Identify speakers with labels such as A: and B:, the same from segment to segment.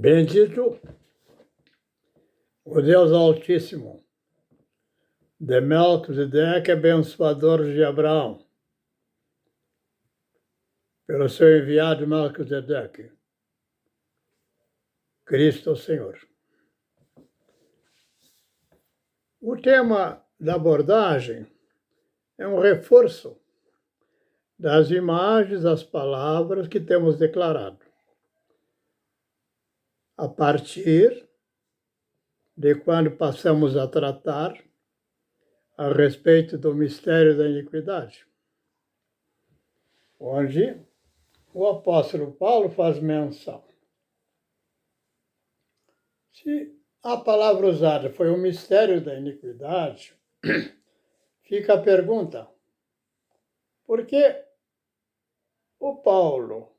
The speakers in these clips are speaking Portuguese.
A: Bendito o Deus Altíssimo, de Melquisedeque, abençoador de Abraão, pelo seu enviado Melquisedeque, Cristo Senhor. O tema da abordagem é um reforço das imagens, das palavras que temos declarado, a partir de quando passamos a tratar a respeito do mistério da iniquidade, onde o apóstolo Paulo faz menção. Se a palavra usada foi o mistério da iniquidade, fica a pergunta: por que o Paulo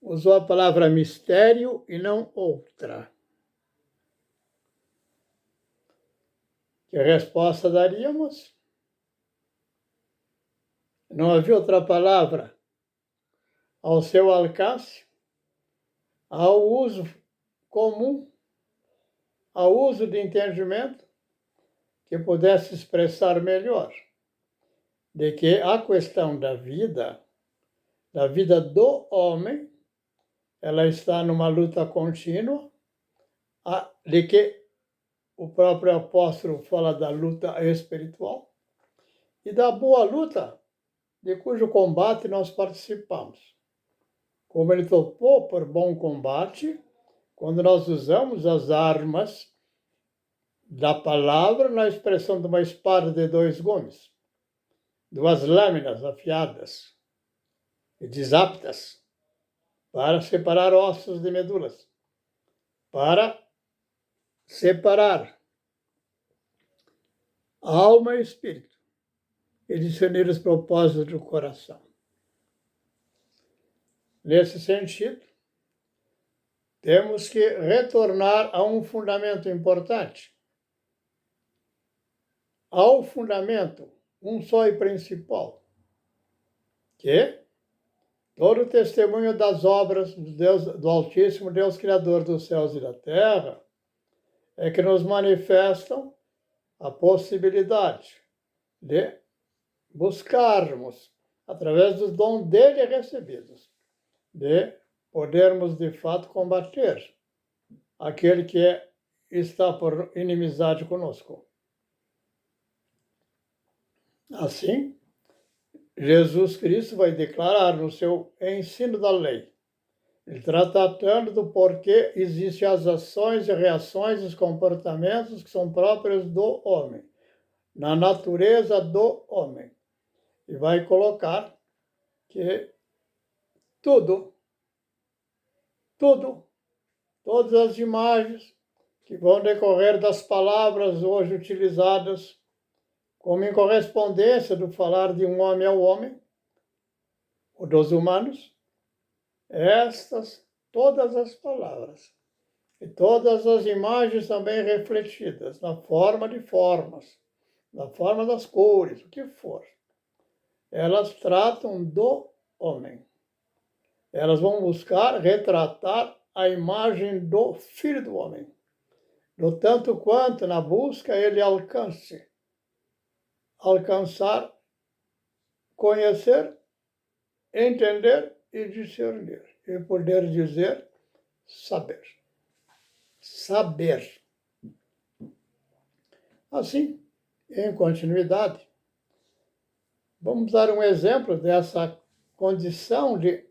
A: usou a palavra mistério e não outra? Que resposta daríamos? Não havia outra palavra ao seu alcance, ao uso comum, ao uso de entendimento, que pudesse expressar melhor de que a questão da vida do homem, ela está numa luta contínua, de que o próprio apóstolo fala da luta espiritual e da boa luta, de cujo combate nós participamos. Como ele topou por bom combate, quando nós usamos as armas da palavra na expressão de uma espada de dois gumes, duas lâminas afiadas e desaptas para separar ossos de medulas, para separar alma e espírito e discernir os propósitos do coração. Nesse sentido, temos que retornar a um fundamento importante. Ao fundamento, um só e principal, que todo o testemunho das obras do Deus, do Altíssimo Deus Criador dos céus e da terra, é que nos manifestam a possibilidade de buscarmos, através dos dons dele recebidos, de podermos, de fato, combater aquele que está por inimizade conosco. Assim, Jesus Cristo vai declarar no seu ensino da lei, ele está tratando do porquê existem as ações e reações, os comportamentos que são próprios do homem, na natureza do homem. E vai colocar que todas as imagens que vão decorrer das palavras hoje utilizadas como em correspondência do falar de um homem ao homem, ou dos humanos, todas as palavras e todas as imagens também refletidas na forma de formas, na forma das cores, o que for, elas tratam do homem. Elas vão buscar retratar a imagem do Filho do Homem, do tanto quanto na busca ele alcançar, conhecer, entender e discernir, e poder dizer saber. Saber. Assim, em continuidade, vamos dar um exemplo dessa condição de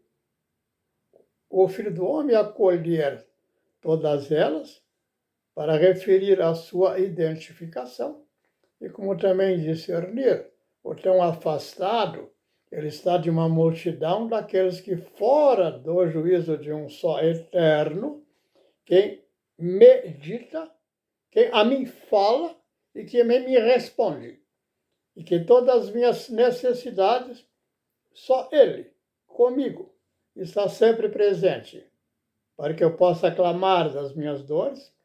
A: o Filho do Homem acolher todas elas para referir a sua identificação e como também discernir o tão afastado ele está de uma multidão daqueles que fora do juízo de um só eterno, quem medita, quem a mim fala e que me responde. E que todas as minhas necessidades, só ele, comigo, está sempre presente, para que eu possa clamar das minhas dores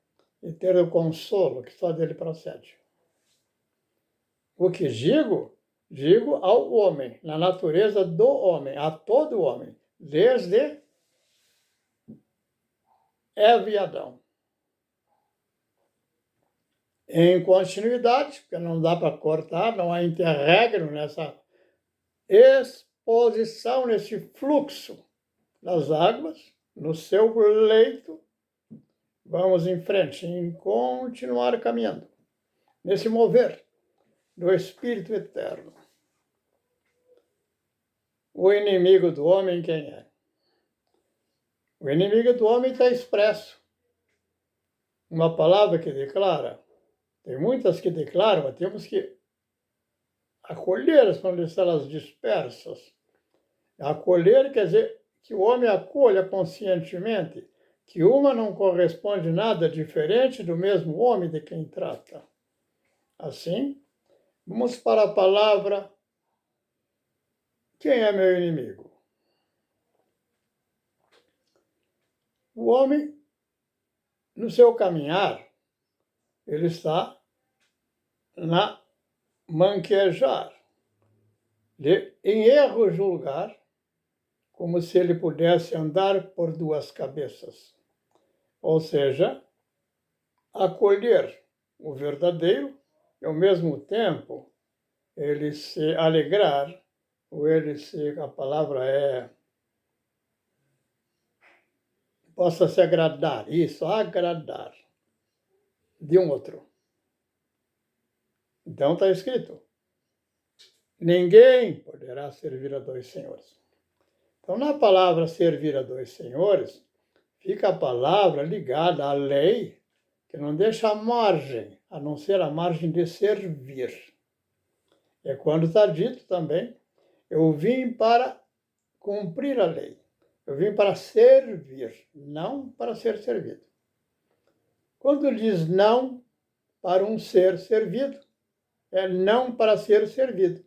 A: e ter o consolo que só dele procede. O que digo ao homem, na natureza do homem, a todo homem, desde Eva e Adão. Em continuidade, porque não dá para cortar, não há interregno nessa exposição, nesse fluxo das águas, no seu leito, vamos em frente, em continuar caminhando, nesse mover do Espírito Eterno. O inimigo do homem quem é? O inimigo do homem está expresso. Uma palavra que declara, tem muitas que declaram, mas temos que acolhê-las para não deixá-las dispersas. Acolher quer dizer que o homem acolha conscientemente que uma não corresponde nada diferente do mesmo homem de quem trata. Assim, vamos para a palavra: quem é meu inimigo? O homem, no seu caminhar, ele está na manquejar, em erro julgar, como se ele pudesse andar por duas cabeças. Ou seja, acolher o verdadeiro e, ao mesmo tempo, ele se alegrar, ou ele se, a palavra é, possa se agradar, isso, agradar de um outro. Então está escrito, ninguém poderá servir a dois senhores. Então, na palavra servir a dois senhores, fica a palavra ligada à lei, que não deixa margem, a não ser a margem de servir. É quando está dito também, eu vim para cumprir a lei. Eu vim para servir, não para ser servido. Quando diz não para um ser servido, é não para ser servido.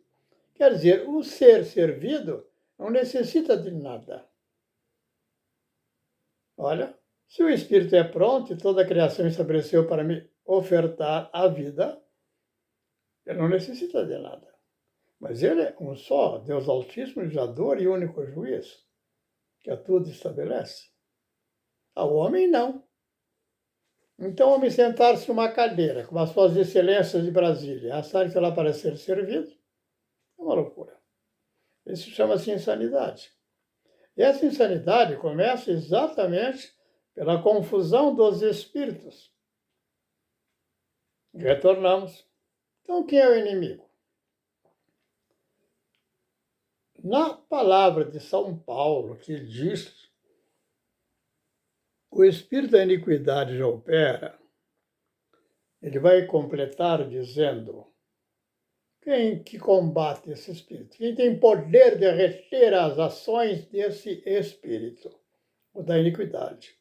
A: Quer dizer, o ser servido não necessita de nada. Olha, se o Espírito é pronto e toda a criação estabeleceu para me ofertar a vida, ele não necessita de nada. Mas ele é um só, Deus Altíssimo, Criador e único juiz, que a tudo estabelece. Ao homem, não. Então, o homem sentar-se numa cadeira, com as suas excelências de Brasília, achar que lá para ser servido, é uma loucura. Isso chama-se insanidade. E essa insanidade começa exatamente pela confusão dos espíritos. Retornamos. Então, quem é o inimigo? Na palavra de São Paulo, que diz: o espírito da iniquidade já opera, ele vai completar dizendo: quem que combate esse espírito? Quem tem poder de reter as ações desse espírito, o da iniquidade?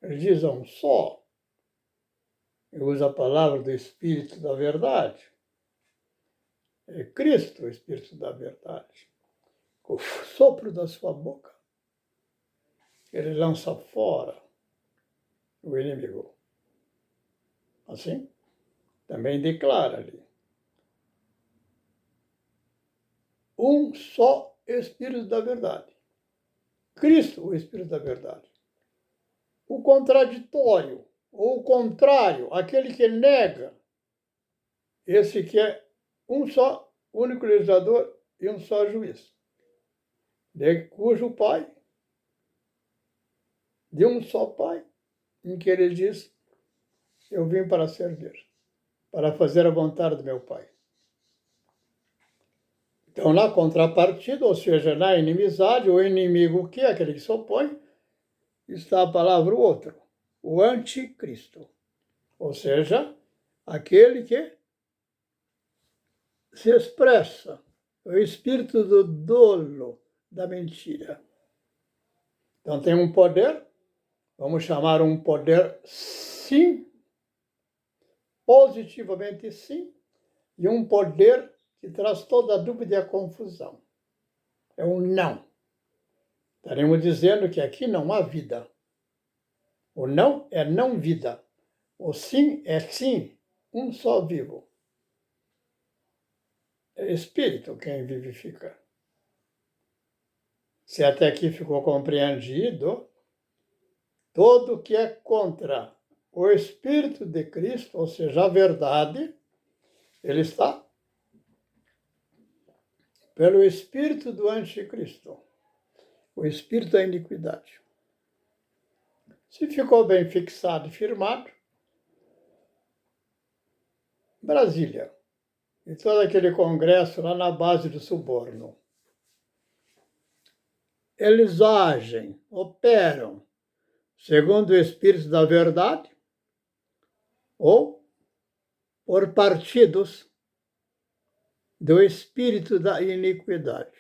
A: Ele diz a um só. Ele usa a palavra do Espírito da Verdade. É Cristo, o Espírito da Verdade. Com o sopro da sua boca, ele lança fora o inimigo. Assim, também declara ali: um só Espírito da Verdade. Cristo, o Espírito da Verdade. O contraditório, ou o contrário, aquele que nega, esse que é um só, único legislador e um só juiz, de cujo pai, de um só pai, em que ele diz: eu vim para servir, para fazer a vontade do meu pai. Então, na contrapartida, ou seja, na inimizade, o inimigo que é aquele que se opõe, está a palavra o outro, o anticristo. Ou seja, aquele que se expressa, o espírito do dolo, da mentira. Então tem um poder, vamos chamar um poder sim, positivamente sim, e um poder que traz toda a dúvida e a confusão. É um não. Estaremos dizendo que aqui não há vida. O não é não vida. O sim é sim, um só vivo. É espírito quem vivifica. Se até aqui ficou compreendido, todo que é contra o Espírito de Cristo, ou seja, a verdade, ele está pelo espírito do anticristo, o espírito da iniquidade. Se ficou bem fixado e firmado, Brasília, e todo aquele congresso lá na base do suborno, eles agem, operam segundo o espírito da verdade ou por partidos do espírito da iniquidade,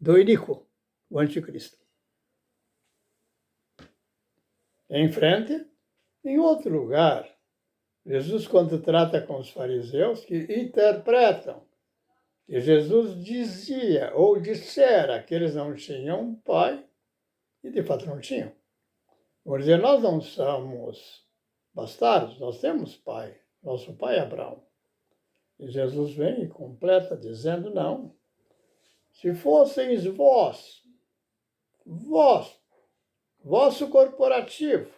A: do iníquo, o anticristo. Em frente, em outro lugar, Jesus, quando trata com os fariseus, que interpretam que Jesus dizia ou dissera que eles não tinham um pai, e de fato não tinham. Vou dizer, nós não somos bastardos, nós temos pai, nosso pai é Abraão. E Jesus vem e completa dizendo, não, se fosseis vosso corporativo,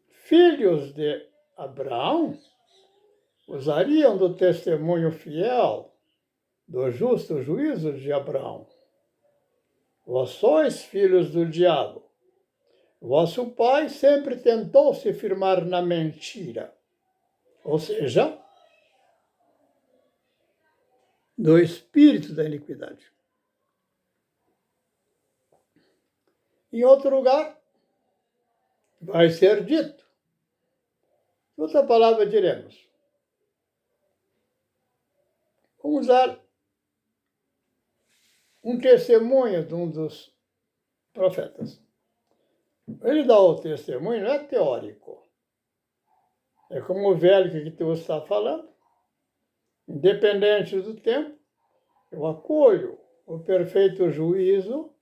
A: filhos de Abraão, usariam do testemunho fiel do justo juízo de Abraão. Vós sois filhos do diabo. Vosso pai sempre tentou se firmar na mentira, ou seja, do espírito da iniquidade. Em outro lugar, vai ser dito, outra palavra diremos, vamos dar um testemunho de um dos profetas. Ele dá o testemunho, não é teórico. É como o velho que tu está falando. Independente do tempo, eu acolho o perfeito juízo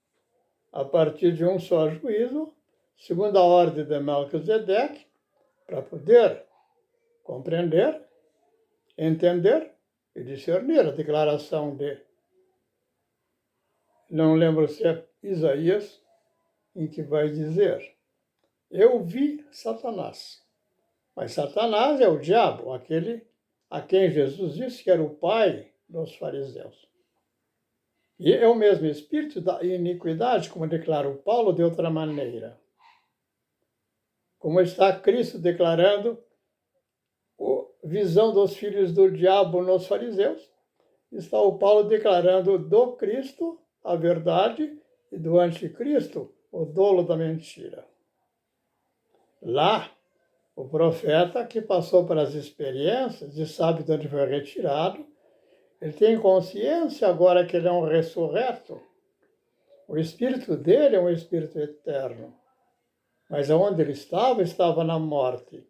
A: a partir de um só juízo, segundo a ordem de Melquisedeque, para poder compreender, entender e discernir a declaração de, não lembro se é Isaías, em que vai dizer, eu vi Satanás. Mas Satanás é o diabo, aquele a quem Jesus disse que era o pai dos fariseus. E é o mesmo espírito da iniquidade, como declara o Paulo de outra maneira. Como está Cristo declarando a visão dos filhos do diabo nos fariseus, está o Paulo declarando do Cristo a verdade e do anticristo o dolo da mentira. Lá, o profeta que passou pelas experiências e sabe de onde foi retirado, ele tem consciência agora que ele é um ressurreto. O espírito dele é um espírito eterno. Mas aonde ele estava, estava na morte.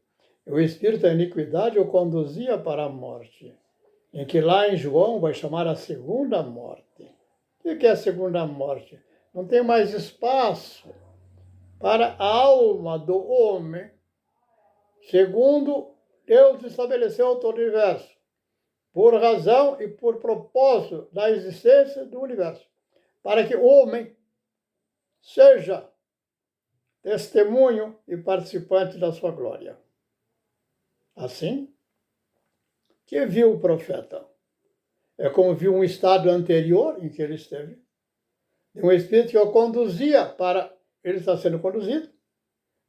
A: E o espírito da iniquidade o conduzia para a morte. Em que lá em João vai chamar a segunda morte. O que é a segunda morte? Não tem mais espaço para a alma do homem, segundo Deus estabeleceu todo o universo, por razão e por propósito da existência do universo, para que o homem seja testemunho e participante da sua glória. Assim, que viu o profeta? É como viu um estado anterior em que ele esteve, de um espírito que o conduzia para... Ele está sendo conduzido,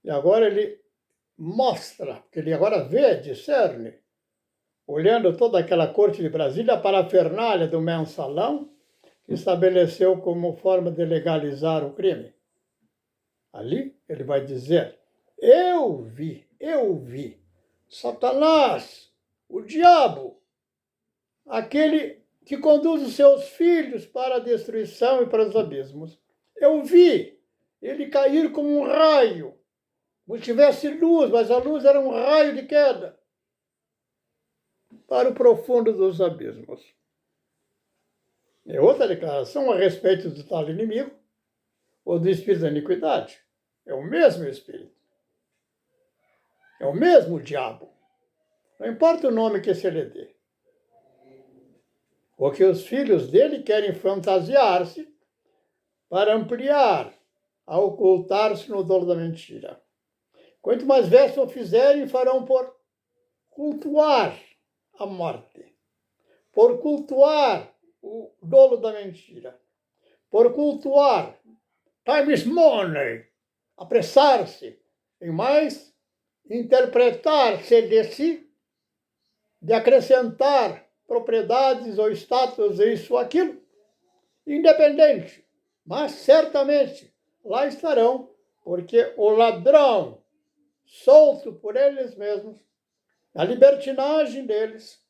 A: e agora ele mostra, porque ele agora vê, discerne, olhando toda aquela corte de Brasília, a parafernália do mensalão, que estabeleceu como forma de legalizar o crime. Ali ele vai dizer, eu vi, Satanás, o diabo, aquele que conduz os seus filhos para a destruição e para os abismos. Eu vi ele cair como um raio, como se tivesse luz, mas a luz era um raio de queda para o profundo dos abismos. É outra declaração a respeito do tal inimigo, ou do espírito da iniquidade. É o mesmo espírito. É o mesmo diabo. Não importa o nome que se lhe dê. Porque os filhos dele querem fantasiar-se para ampliar a ocultar-se no dolo da mentira. Quanto mais vezes o fizerem, farão por cultuar a morte, por cultuar o dolo da mentira, por cultuar time is money, apressar-se em mais interpretar-se de si, de acrescentar propriedades ou status, isso ou aquilo, independente, mas certamente lá estarão, porque o ladrão, solto por eles mesmos, a libertinagem deles,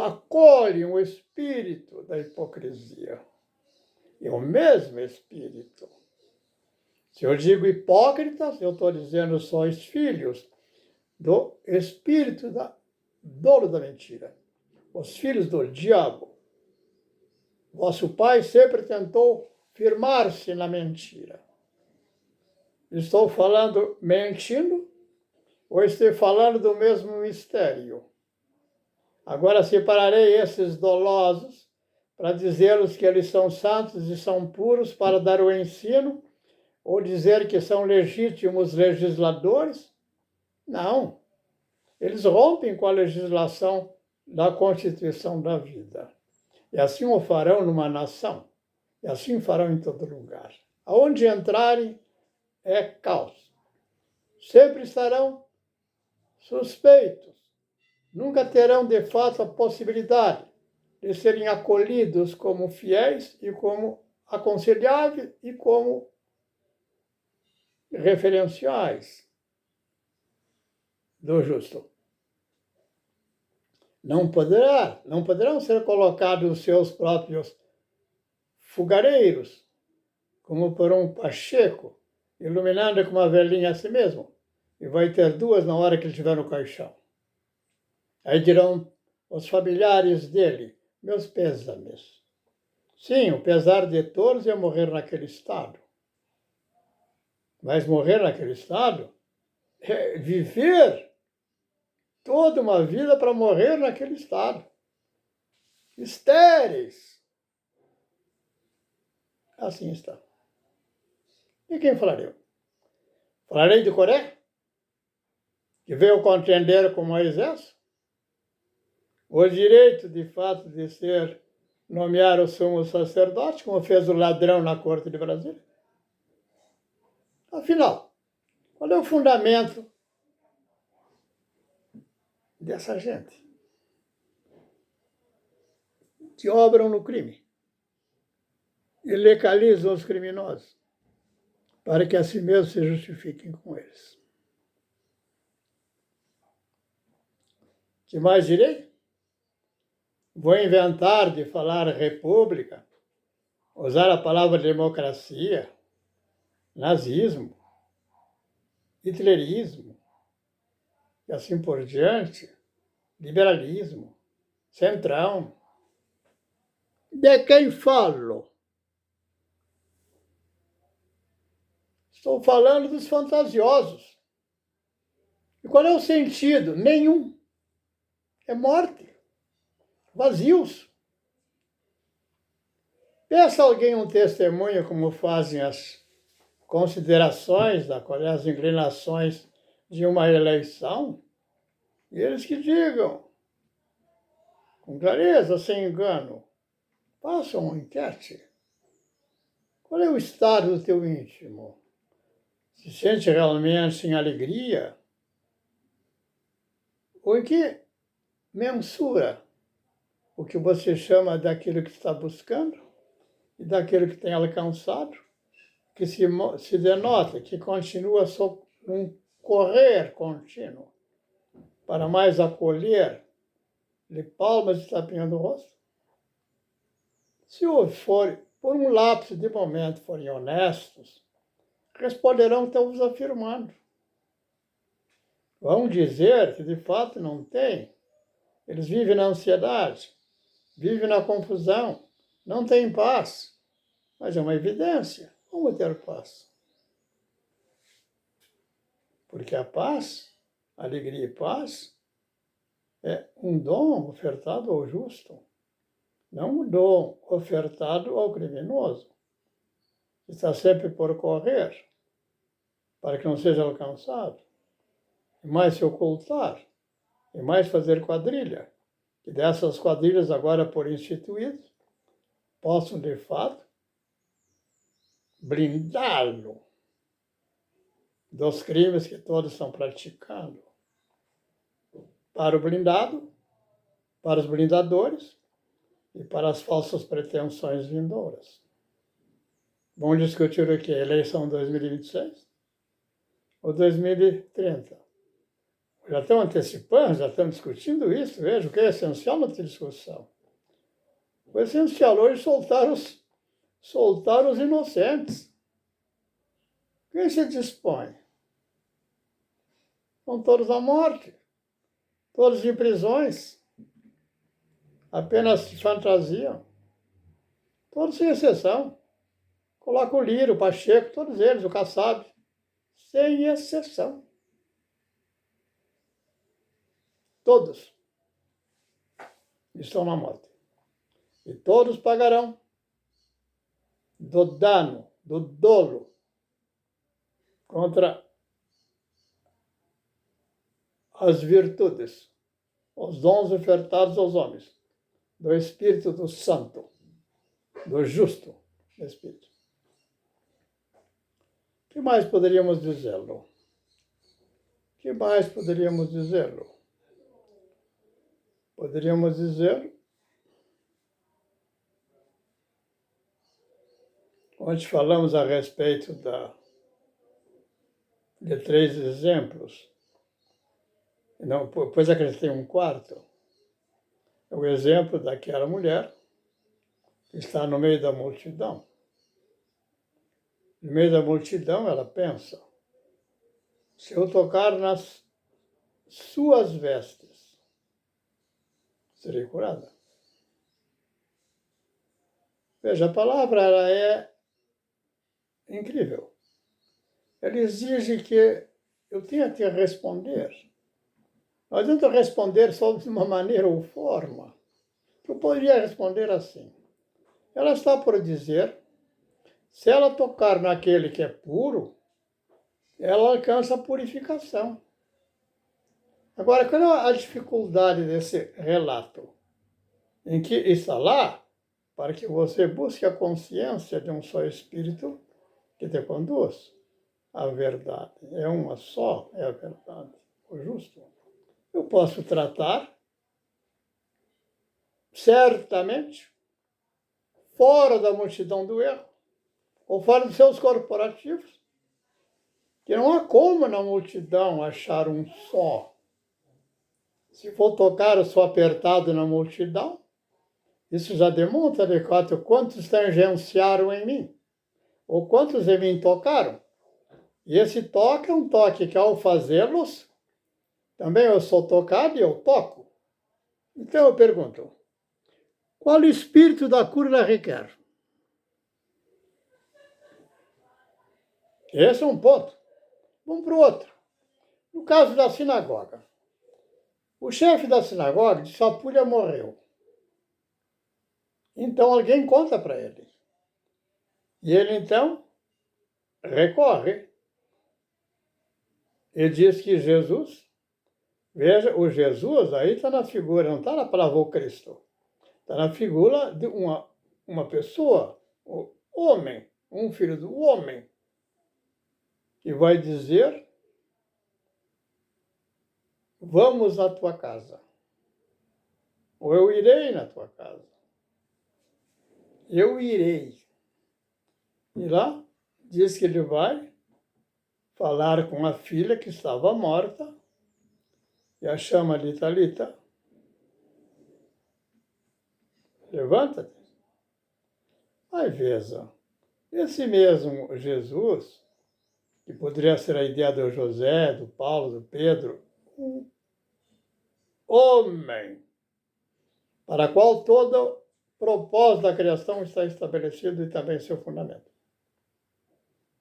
A: acolhem o espírito da hipocrisia. É o mesmo espírito. Se eu digo hipócritas, eu estou dizendo sois filhos do espírito da dolo da mentira. Os filhos do diabo. Vosso pai sempre tentou firmar-se na mentira. Estou falando mentindo ou estou falando do mesmo mistério? Agora separarei esses dolosos para dizê-los que eles são santos e são puros para dar o ensino ou dizer que são legítimos legisladores? Não. Eles rompem com a legislação da Constituição da vida. E assim o farão numa nação. E assim farão em todo lugar. Aonde entrarem é caos. Sempre estarão suspeitos. Nunca terão, de fato, a possibilidade de serem acolhidos como fiéis e como aconselháveis e como referenciais do justo. Não poderão ser colocados os seus próprios fogareiros, como por um Pacheco, iluminando com uma velhinha a si mesmo, e vai ter duas na hora que ele estiver no caixão. Aí dirão os familiares dele, meus pêsames. Sim, o pesar de todos é morrer naquele estado. Mas morrer naquele estado é viver toda uma vida para morrer naquele estado. Estéreis. Assim está. E quem falarei? Falarei de Coré, que veio contender com Moisés? O direito, de fato, de ser nomear o sumo sacerdote, como fez o ladrão na corte de Brasília? Afinal, qual é o fundamento dessa gente que obram no crime e legalizam os criminosos para que assim mesmo se justifiquem com eles? Que mais direi? Vou inventar de falar república, usar a palavra democracia, nazismo, hitlerismo, e assim por diante, liberalismo, centrão. De quem falo? Estou falando dos fantasiosos. E qual é o sentido? Nenhum. É morte. Vazios. Peça alguém um testemunho como fazem as considerações, as inclinações de uma eleição, e eles que digam, com clareza, sem engano, façam uma enquete. Qual é o estado do teu íntimo? Se sente realmente em alegria? Ou em que mensura o que você chama daquilo que está buscando e daquilo que tem alcançado, que se denota que continua só um correr contínuo para mais acolher-lhe palmas de tapinha no rosto? Se for, por um lapso de momento, forem honestos, responderão estão vos afirmando. Vão dizer que de fato não tem. Eles vivem na ansiedade, vivem na confusão, não têm paz. Mas é uma evidência. Como ter paz? Porque a paz, alegria e paz, é um dom ofertado ao justo, não um dom ofertado ao criminoso. está sempre por correr, para que não seja alcançado, e mais se ocultar, e mais fazer quadrilha, que dessas quadrilhas agora por instituídos, possam de fato blindá-lo dos crimes que todos estão praticando. Para o blindado, para os blindadores e para as falsas pretensões vindouras. Vamos discutir o que? Eleição 2026 ou 2030? Já estão antecipando, já estão discutindo isso. Veja, o que é essencial não tem discussão. O essencial hoje é soltar os inocentes. Quem se dispõe? Estão todos à morte, todos em prisões, apenas fantasiam, todos sem exceção. Coloca o Lira, o Pacheco, todos eles, o Kassab, sem exceção. Todos estão na morte. E todos pagarão do dano, do dolo contra as virtudes, os dons ofertados aos homens, do Espírito do Santo, do justo Espírito. O que mais poderíamos dizê-lo? O que mais poderíamos dizê-lo? Poderíamos dizer, onde falamos a respeito de 3 exemplos, não, depois acrescentei um quarto, é o exemplo daquela mulher que está no meio da multidão. No meio da multidão, ela pensa, se eu tocar nas suas vestes, serei curada. Veja, a palavra ela é incrível. Ela exige que eu tenha que responder. Não adianta responder só de uma maneira ou forma. Eu poderia responder assim. Ela está por dizer, se ela tocar naquele que é puro, ela alcança a purificação. Agora, qual é a dificuldade desse relato? Em que está lá para que você busque a consciência de um só Espírito que te conduz à verdade. É uma só, é a verdade, o justo. Eu posso tratar, certamente, fora da multidão do erro, ou fora dos seus corporativos, que não há como na multidão achar um só. Se for tocar, eu sou apertado na multidão, isso já demonstra de fato quantos tangenciaram em mim, ou quantos em mim tocaram. E esse toque é um toque que, ao fazê-los, também eu sou tocado e eu toco. Então eu pergunto, qual o espírito da cura ela requer? Esse é um ponto. Vamos para o outro. No caso da sinagoga, o chefe da sinagoga de Sapulha morreu. Então alguém conta para ele. E ele então recorre e diz que Jesus, veja, o Jesus aí está na figura, não está na palavra o Cristo. Está na figura de uma pessoa, o homem, um filho do homem, que vai dizer, vamos à tua casa, ou eu irei na tua casa. Eu irei. E lá diz que ele vai falar com a filha que estava morta, e a chama de Talita, levanta-te. Aí veja, esse mesmo Jesus, que poderia ser a ideia do José, do Paulo, do Pedro, um homem, para qual todo o propósito da criação está estabelecido e também seu fundamento.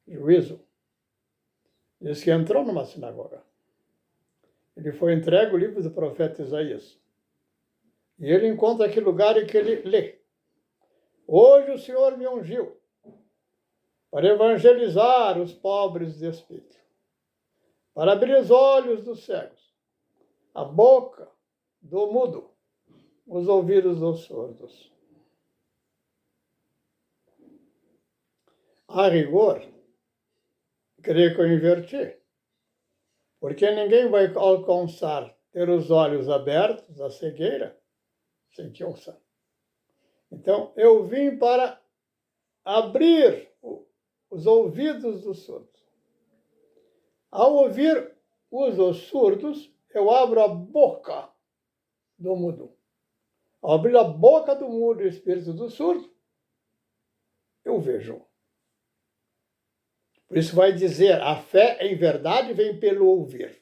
A: Juízo. Diz que entrou numa sinagoga. Ele foi entregue o livro do profeta Isaías. E ele encontra aquele lugar em que ele lê. Hoje o Senhor me ungiu para evangelizar os pobres de espírito, para abrir os olhos dos cegos, a boca do mudo, os ouvidos dos surdos. A rigor, creio que eu inverti, porque ninguém vai alcançar ter os olhos abertos, a cegueira, sem que ouça. Então, eu vim para abrir os ouvidos dos surdos. Ao ouvir os surdos, eu abro a boca do mudo. Ao abrir a boca do mudo e o espírito do surdo, eu vejo. Por isso vai dizer, a fé em verdade vem pelo ouvir.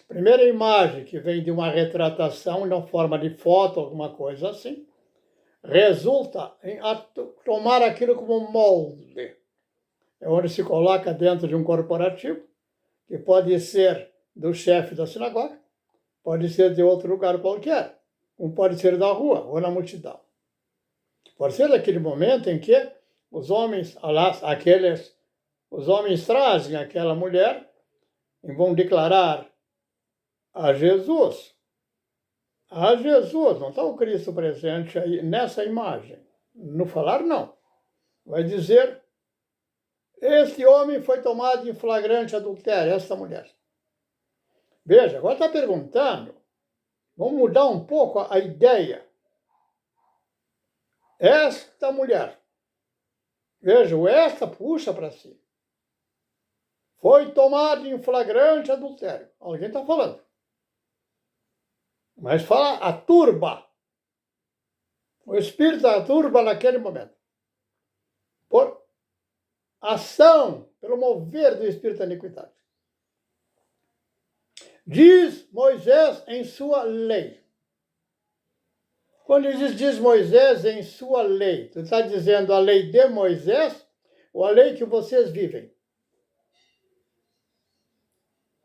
A: Primeira imagem que vem de uma retratação na forma de foto, alguma coisa assim, resulta em tomar aquilo como molde. É onde se coloca dentro de um corporativo, que pode ser do chefe da sinagoga, pode ser de outro lugar qualquer, como pode ser da rua ou na multidão. Pode ser daquele momento em que os homens trazem aquela mulher e vão declarar a Jesus. A Jesus, não está o Cristo presente aí nessa imagem. No falar, não. Vai dizer, este homem foi tomado em flagrante adultério, esta mulher. Veja, agora está perguntando, vamos mudar um pouco a ideia. Esta mulher, veja, o esta puxa para si. Foi tomado em flagrante adultério. Alguém está falando. Mas fala a turba. O espírito da turba naquele momento. Por ação, pelo mover do espírito da iniquidade. Diz Moisés em sua lei. Quando diz Moisés em sua lei, tu está dizendo a lei de Moisés ou a lei que vocês vivem?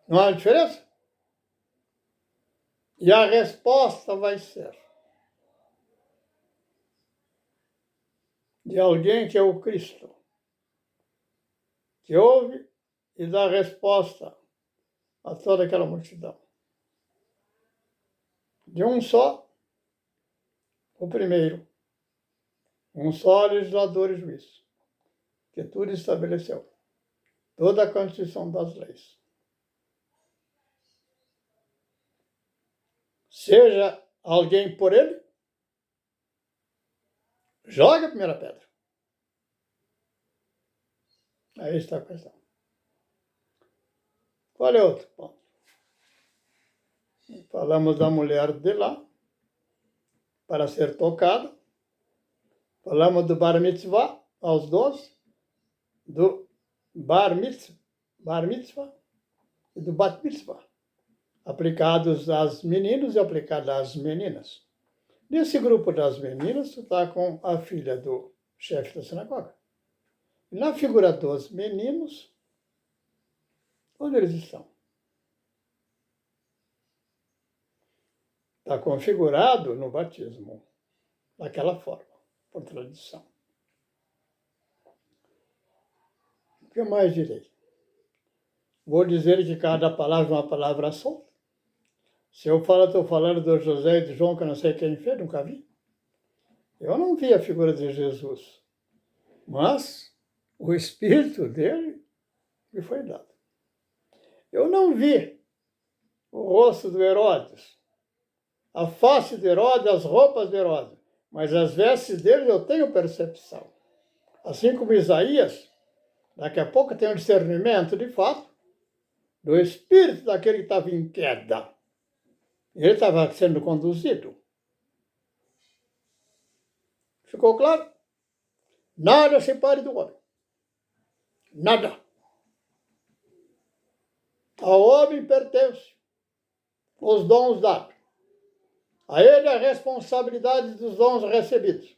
A: Não há diferença? E a resposta vai ser de alguém que é o Cristo, que ouve e dá resposta a toda aquela multidão. De um só, o primeiro, um só legislador e juiz, que tudo estabeleceu, toda a Constituição das leis. Seja alguém por ele, joga a primeira pedra. Aí está a questão. Qual é outro ponto? Falamos da mulher de lá, para ser tocada. Falamos do bar mitzvah, aos 12, do bar mitzvah e do bat mitzvah, aplicados aos meninos e aplicados às meninas. Nesse grupo das meninas, tu está com a filha do chefe da sinagoga. E na figura dos meninos, onde eles estão? Está configurado no batismo, daquela forma, por tradição. O que mais direi? Vou dizer que cada palavra é uma palavra solta. Se eu falo, estou falando do José e de João, que eu não sei quem fez, nunca vi. Eu não vi a figura de Jesus, mas o espírito dele me foi dado. Eu não vi o rosto do Herodes, a face de Herodes, as roupas de Herodes, mas as vestes dele eu tenho percepção. Assim como Isaías, daqui a pouco tem um discernimento, de fato, do espírito daquele que estava em queda. Ele estava sendo conduzido. Ficou claro? Nada separe do homem. Nada. Ao homem pertence os dons dados. A ele a responsabilidade dos dons recebidos.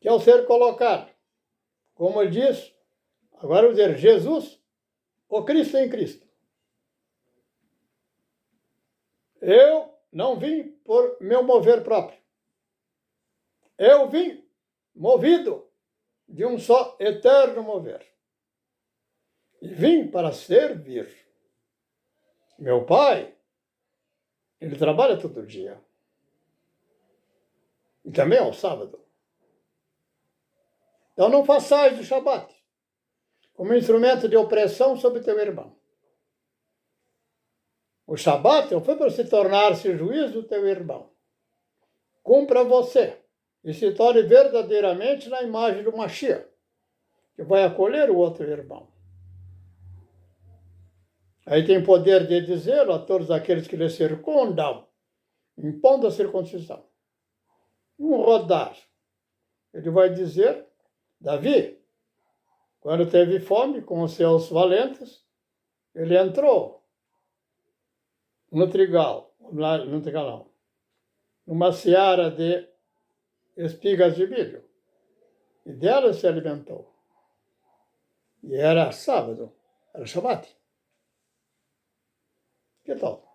A: Que ao ser colocado, como diz, agora eu vou dizer, Jesus, o Cristo em Cristo. Eu não vim por meu mover próprio. Eu vim movido de um só eterno mover. E vim para servir. Meu pai, ele trabalha todo dia. E também ao sábado. Então não façais do Shabat como instrumento de opressão sobre teu irmão. O Shabat não foi para se tornar-se juiz do teu irmão. Cumpra você e se torne verdadeiramente na imagem do Mashiach, que vai acolher o outro irmão. Aí tem poder de dizer a todos aqueles que lhe circundam, impondo a circuncisão. Um rodar. Ele vai dizer, Davi, quando teve fome com os seus valentes, ele entrou no trigal, numa seara de espigas de milho, e dela se alimentou. E era sábado, era Shabat. Que tal?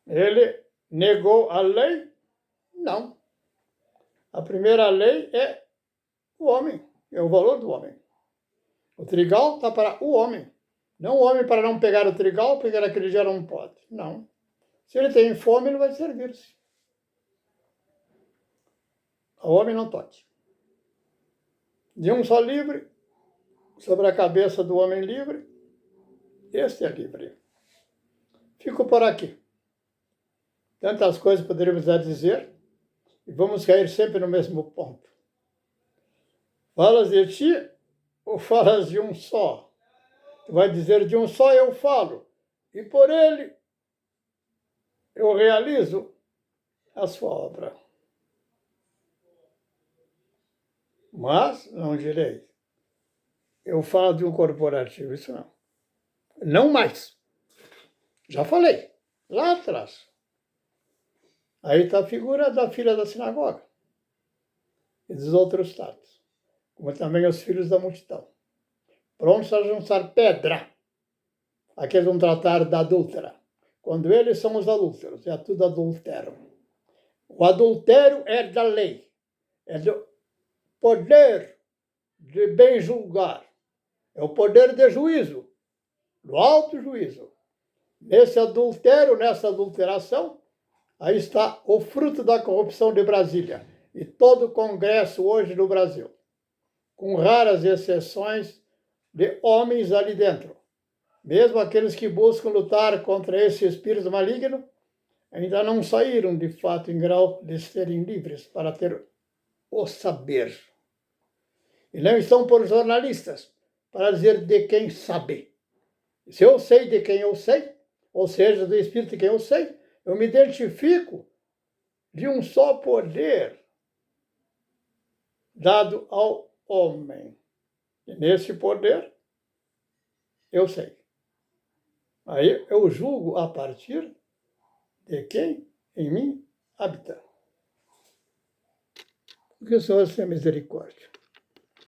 A: Ele negou a lei? Não. A primeira lei é o homem, é o valor do homem. O trigal está para o homem. Não o homem para não pegar o trigal, porque aquele dia não pode. Não. Se ele tem fome, ele vai servir-se. O homem não pode. De um só livre, sobre a cabeça do homem livre, este é livre. Fico por aqui. Tantas coisas poderíamos dizer, e vamos cair sempre no mesmo ponto. Falas de ti ou falas de um só? Tu vai dizer de um só eu falo, e por ele eu realizo a sua obra. Mas não direi, eu falo de um corporativo, isso não. Não mais. Já falei, lá atrás. Aí está a figura da filha da sinagoga e dos outros tantos, como também os filhos da multidão, prontos a lançar pedra. Aqui eles vão tratar da adúltera. Quando eles são os adúlteros, é tudo adultério. O adultério é da lei, é do poder de bem julgar, é o poder de juízo, do alto juízo. Nesse adultério, nessa adulteração, aí está o fruto da corrupção de Brasília e todo o Congresso hoje no Brasil, com raras exceções de homens ali dentro. Mesmo aqueles que buscam lutar contra esse espírito maligno, ainda não saíram de fato em grau de serem livres para ter o saber. E não estão por jornalistas para dizer de quem sabe. Se eu sei de quem eu sei, ou seja, do espírito de quem eu sei, eu me identifico de um só poder dado ao homem. E nesse poder, eu sei. Aí eu julgo a partir de quem em mim habita. Que o Senhor tenha misericórdia.